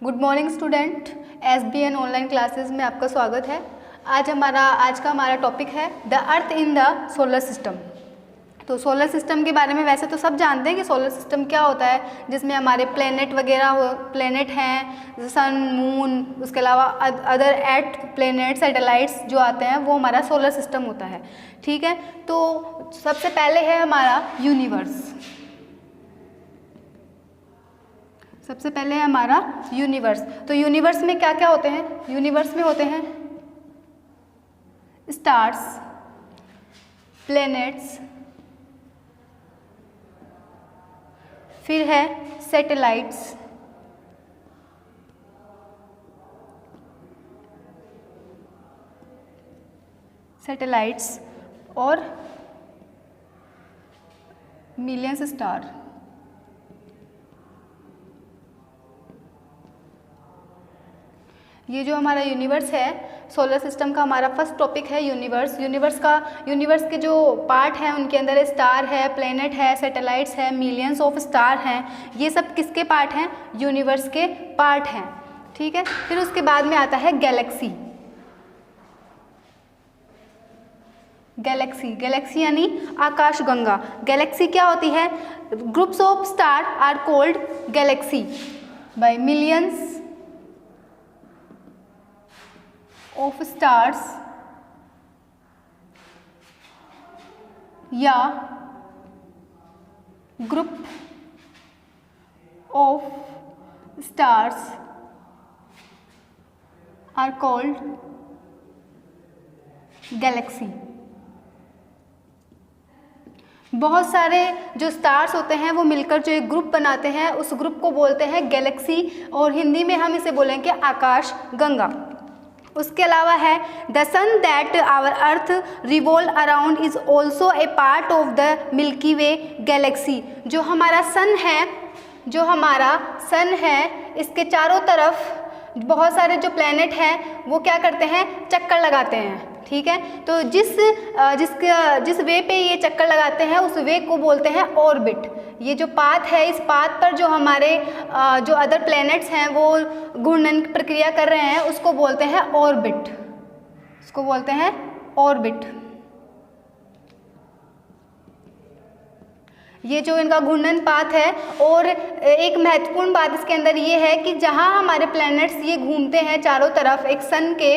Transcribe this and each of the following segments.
Good morning student, SBN online classes में आपका स्वागत है। आज का हमारा टॉपिक है the earth in the solar system. तो सोलर सिस्टम के बारे में वैसे तो सब जानते हैं कि सोलर सिस्टम क्या होता है, जिसमें हमारे प्लेनेट हैं, सन, मून, उसके अलावा अदर एट प्लेनेट सैटेलाइट्स जो आते हैं वो हमारा सोलर सिस्टम होता है। ठीक है, तो सबसे पहले है हमारा यूनिवर्स। सबसे पहले है हमारा यूनिवर्स। तो यूनिवर्स में क्या क्या होते हैं? यूनिवर्स में होते हैं स्टार्स, प्लैनेट्स, फिर है सैटेलाइट्स, और मिलियंस स्टार। ये जो हमारा यूनिवर्स है, सोलर सिस्टम का हमारा फर्स्ट टॉपिक है यूनिवर्स। यूनिवर्स के जो पार्ट हैं उनके अंदर स्टार है, प्लेनेट है, सैटेलाइट्स है, मिलियंस ऑफ स्टार हैं। ये सब किसके पार्ट हैं? यूनिवर्स के पार्ट हैं। ठीक है, फिर उसके बाद में आता है गैलेक्सी। गैलेक्सी यानी आकाशगंगा। गैलेक्सी क्या होती है? Groups of star are called galaxy by millions of stars या group of stars are called galaxy. बहुत सारे जो स्टार्स होते हैं वो मिलकर जो एक ग्रुप बनाते हैं, उस ग्रुप को बोलते हैं गैलेक्सी, और हिंदी में हम इसे बोलेंगे आकाश गंगा। उसके अलावा है the sun that our earth revolve around is also a part of the milky way galaxy. जो हमारा सन है, इसके चारों तरफ बहुत सारे जो प्लैनेट हैं वो क्या करते हैं? चक्कर लगाते हैं। ठीक है, तो जिस वे पे ये चक्कर लगाते हैं उस वे को बोलते हैं ऑर्बिट। ये जो पाथ है, इस पाथ पर जो हमारे जो अदर प्लैनेट्स हैं वो घूर्णन की प्रक्रिया कर रहे हैं, उसको बोलते हैं ऑर्बिट। ये जो इनका घूर्णन पाथ है, और एक महत्वपूर्ण बात इसके अंदर ये है कि जहाँ हमारे प्लैनेट्स ये घूमते हैं चारों तरफ एक सन के,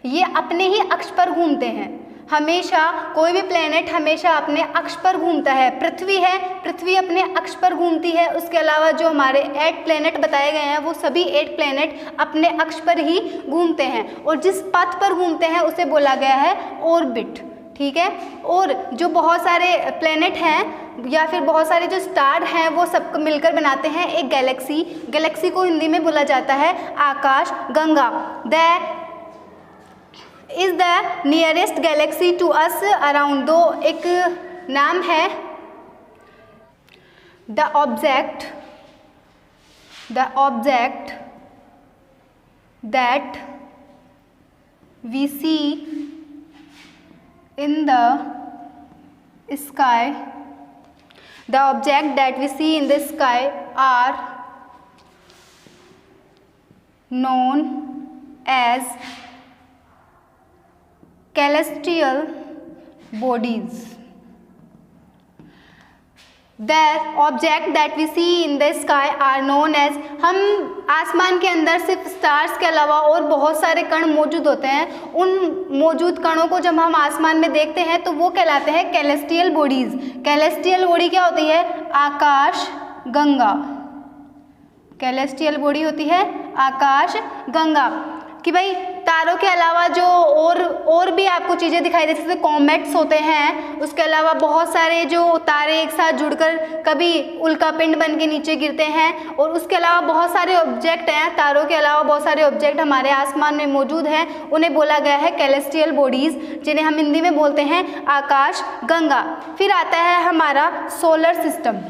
ये अपने ही अक्ष पर घूमते हैं। हमेशा कोई भी प्लैनेट हमेशा अपने अक्ष पर घूमता है। पृथ्वी अपने अक्ष पर घूमती है। उसके अलावा जो हमारे 8 प्लैनेट बताए गए हैं वो सभी 8 प्लैनेट अपने अक्ष पर ही घूमते हैं, और जिस पथ पर घूमते हैं उसे बोला गया है ऑर्बिट। ठीक है, और जो बहुत सारे प्लैनेट हैं या फिर बहुत सारे जो स्टार हैं वो सब मिलकर बनाते हैं एक गैलेक्सी। गैलेक्सी को हिंदी में बोला जाता है आकाश गंगा। Is the nearest galaxy to us around. दो एक नाम है the object that we see in the sky. The object that we see in the sky are known as celestial bodies. The object that we see in the sky are known as, हम आसमान के अंदर सिर्फ stars के अलावा और बहुत सारे कण मौजूद होते हैं। उन मौजूद कणों को जब हम आसमान में देखते हैं तो वो कहलाते हैं कैलेस्टियल बॉडीज। कैलेस्टियल बॉडी क्या होती है? आकाश गंगा। कैलेस्टियल बॉडी होती है आकाश गंगा। कि भाई तारों के अलावा जो और भी आपको चीज़ें दिखाई देती हैं, जैसे कॉमेट्स होते हैं, उसके अलावा बहुत सारे जो तारे एक साथ जुड़कर कभी उल्कापिंड बन के नीचे गिरते हैं, और उसके अलावा बहुत सारे ऑब्जेक्ट हैं, तारों के अलावा बहुत सारे ऑब्जेक्ट हमारे आसमान में मौजूद हैं, उन्हें बोला गया है कैलेस्टियल बॉडीज़, जिन्हें हम हिंदी में बोलते हैं आकाश गंगा। फिर आता है हमारा सोलर सिस्टम।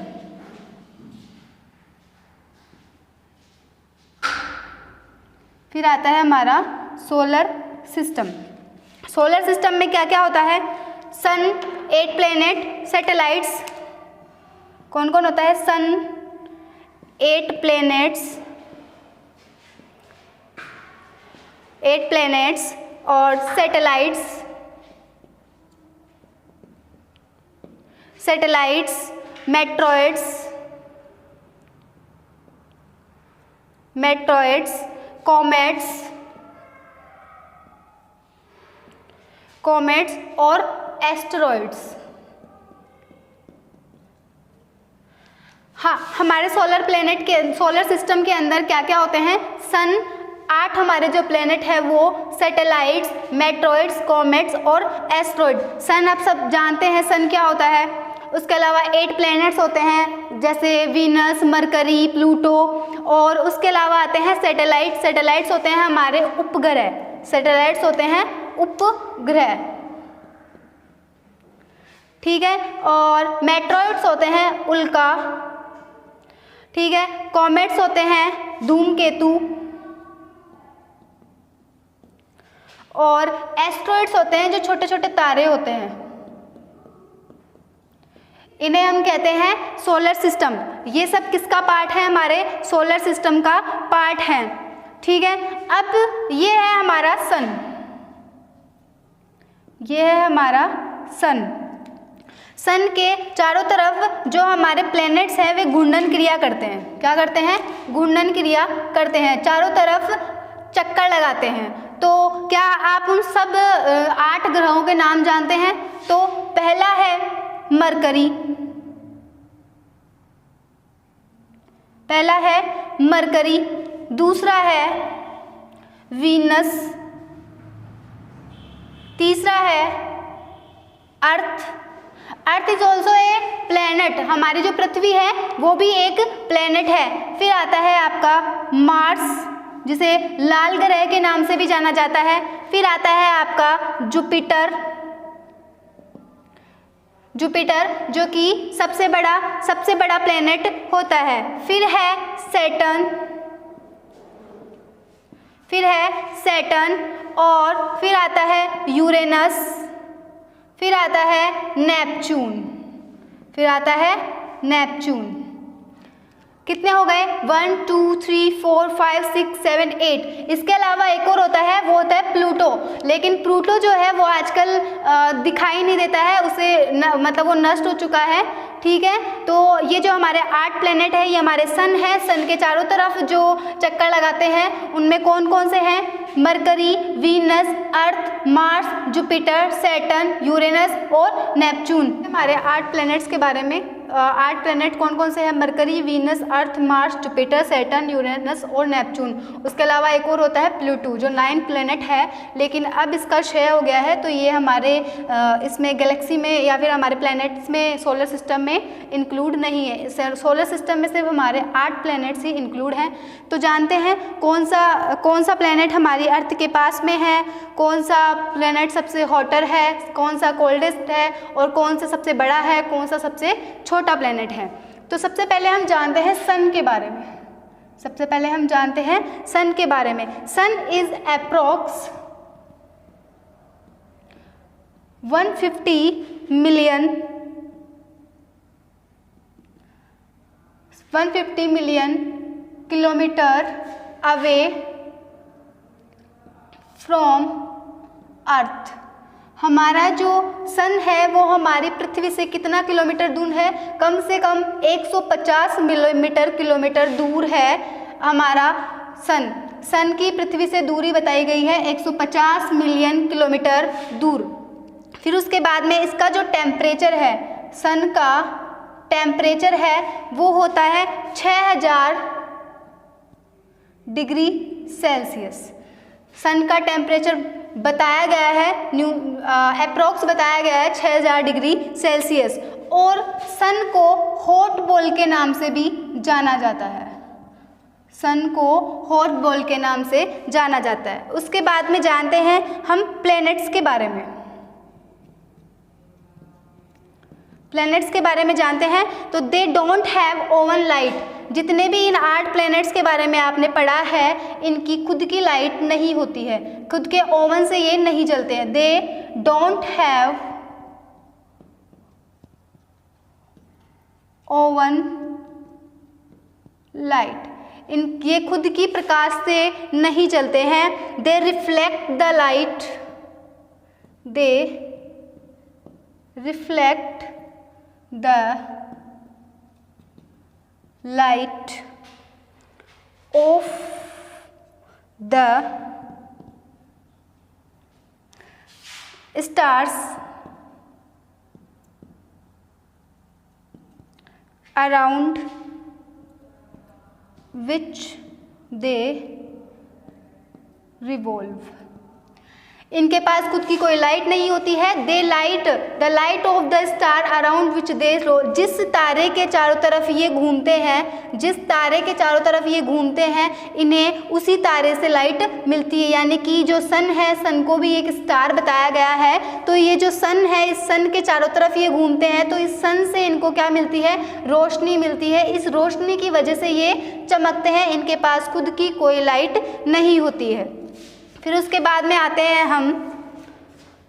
फिर आता है हमारा सोलर सिस्टम। सोलर सिस्टम में क्या क्या होता है? सन, 8 प्लैनेट, सैटेलाइट्स। कौन कौन होता है? सन, 8 प्लैनेट्स, 8 प्लैनेट्स और सैटेलाइट्स, मेट्रॉइड्स, कॉमेट्स और एस्टेरॉइड्स। हाँ, हमारे सोलर सिस्टम के अंदर क्या क्या होते हैं? सन, 8 हमारे जो प्लेनेट है वो सैटेलाइट्स, मेट्रॉइड्स, कॉमेट्स और एस्टेरॉइड। सन आप सब जानते हैं सन क्या होता है। उसके अलावा 8 प्लैनेट्स होते हैं जैसे वीनस, मरकरी, प्लूटो, और उसके अलावा आते हैं सैटेलाइट्स होते हैं हमारे उपग्रह, ठीक है। और मेट्रॉइड्स होते हैं उल्का, ठीक है। कॉमेट्स होते हैं धूमकेतु, और एस्टेरॉइड्स होते हैं जो छोटे छोटे तारे होते हैं, इन्हें हम कहते हैं सोलर सिस्टम। ये सब किसका पार्ट है? हमारे सोलर सिस्टम का पार्ट है, ठीक है। अब ये है हमारा सन, ये है हमारा सन के चारों तरफ जो हमारे प्लैनेट्स हैं वे घूर्णन क्रिया करते हैं। क्या करते हैं? घूर्णन क्रिया करते हैं, चारों तरफ चक्कर लगाते हैं। तो क्या आप उन सब 8 ग्रहों के नाम जानते हैं? तो पहला है मरकरी, दूसरा है वीनस, तीसरा है earth is also A planet. हमारी जो पृथ्वी है वो भी एक प्लैनेट है। फिर आता है आपका मार्स, जिसे लाल ग्रह के नाम से भी जाना जाता है। फिर आता है आपका जुपिटर जो कि सबसे बड़ा प्लैनेट होता है। फिर है सैटर्न, और फिर आता है यूरेनस, फिर आता है नेपच्यून। कितने हो गए? 1 2 3 4 5 6 7 8। इसके अलावा एक और होता है, वो होता है प्लूटो। लेकिन प्लूटो जो है वो आजकल दिखाई नहीं देता है, उसे मतलब वो नष्ट हो चुका है, ठीक है। तो ये जो हमारे 8 प्लैनेट है ये हमारे सन है। सन के चारों तरफ जो चक्कर लगाते हैं उनमें कौन कौन से हैं? मरकरी, वीनस, अर्थ, मार्स, जुपिटर, सैटर्न, यूरेनस और नेपच्यून। हमारे 8 प्लैनेट्स के बारे में 8 प्लैनेट कौन कौन से हैं? मरकरी, वीनस, अर्थ, मार्स, जुपिटर, सैटर्न, यूरेनस और नेपच्यून। उसके अलावा एक और होता है प्लूटो जो 9 प्लैनेट है, लेकिन अब इसका क्षय हो गया है। तो ये हमारे इसमें गैलेक्सी में या फिर हमारे प्लैनेट्स में सोलर सिस्टम में इंक्लूड नहीं है। सोलर सिस्टम में सिर्फ हमारे 8 प्लैनेट्स ही इंक्लूड हैं। तो जानते हैं कौन सा प्लैनेट हमारी अर्थ के पास में है, कौन सा प्लैनेट सबसे हॉटर है, कौन सा कोल्डेस्ट है, और कौन सा सबसे बड़ा है, कौन सा सबसे छोटा प्लैनेट है। तो सबसे पहले हम जानते हैं सन के बारे में। Sun is approx 150 million kilometre away from earth. हमारा जो सन है वो हमारी पृथ्वी से कितना किलोमीटर दूर है? कम से कम 150 किलोमीटर दूर है हमारा सन की पृथ्वी से दूरी बताई गई है 150 मिलियन किलोमीटर दूर। फिर उसके बाद में इसका जो टेम्परेचर है, सन का टेम्परेचर है वो होता है 6000 डिग्री सेल्सियस। सन का टेम्परेचर बताया गया है अप्रॉक्स बताया गया है 6000 डिग्री सेल्सियस। और सन को हॉट बॉल के नाम से भी जाना जाता है। उसके बाद में जानते हैं हम प्लैनेट्स के बारे में जानते हैं। तो they don't have oven light. जितने भी इन 8 प्लैनेट्स के बारे में आपने पढ़ा है, इनकी खुद की लाइट नहीं होती है, खुद के ओवन से ये नहीं जलते हैं। They don't have oven light. ये खुद की प्रकाश से नहीं चलते हैं। दे reflect the light, they reflect the light of the stars around which they revolve। इनके पास खुद की कोई लाइट नहीं होती है। They light the light of the star around which they, जिस तारे के चारों तरफ ये घूमते हैं, जिस तारे के चारों तरफ ये घूमते हैं, इन्हें उसी तारे से लाइट मिलती है। यानी कि जो सन है, सन को भी एक स्टार बताया गया है। तो ये जो सन है, इस सन के चारों तरफ ये घूमते हैं, तो इस सन से इनको क्या मिलती है? रोशनी मिलती है। इस रोशनी की वजह से ये चमकते हैं। इनके पास खुद की कोई लाइट नहीं होती है। फिर उसके बाद में आते हैं हम,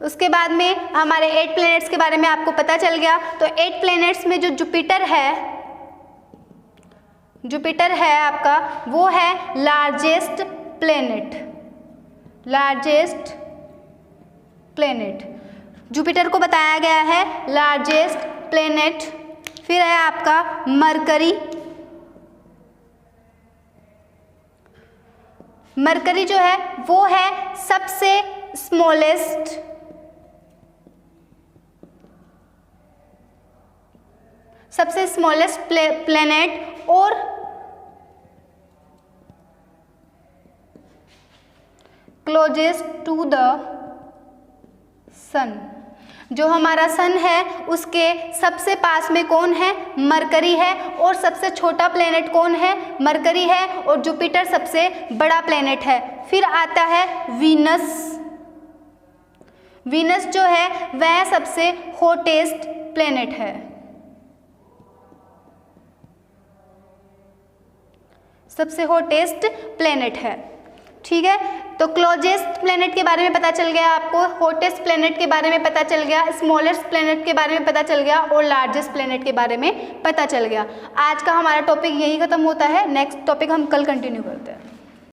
उसके बाद में हमारे 8 प्लैनेट्स के बारे में आपको पता चल गया। तो 8 प्लैनेट्स में जो जुपिटर है आपका, वो है largest planet, largest planet. Jupiter को बताया गया है लार्जेस्ट प्लैनेट। फिर है आपका मरकरी। मरकरी जो है वो है सबसे स्मॉलेस्ट, सबसे स्मॉलेस्ट प्लैनेट और क्लोजेस्ट टू द सन। जो हमारा सन है उसके सबसे पास में कौन है? मरकरी है। और सबसे छोटा प्लेनेट कौन है? मरकरी है। और जुपिटर सबसे बड़ा प्लेनेट है। फिर आता है वीनस। वीनस जो है वह सबसे हॉटेस्ट प्लेनेट है, सबसे हॉटेस्ट प्लेनेट है। ठीक है, तो क्लोजेस्ट प्लेनेट के बारे में पता चल गया आपको, हॉटेस्ट प्लेनेट के बारे में पता चल गया, स्मॉलेस्ट प्लेनेट के बारे में पता चल गया और लार्जेस्ट प्लेनेट के बारे में पता चल गया। आज का हमारा टॉपिक यही खत्म होता है। नेक्स्ट टॉपिक हम कल कंटिन्यू करते हैं।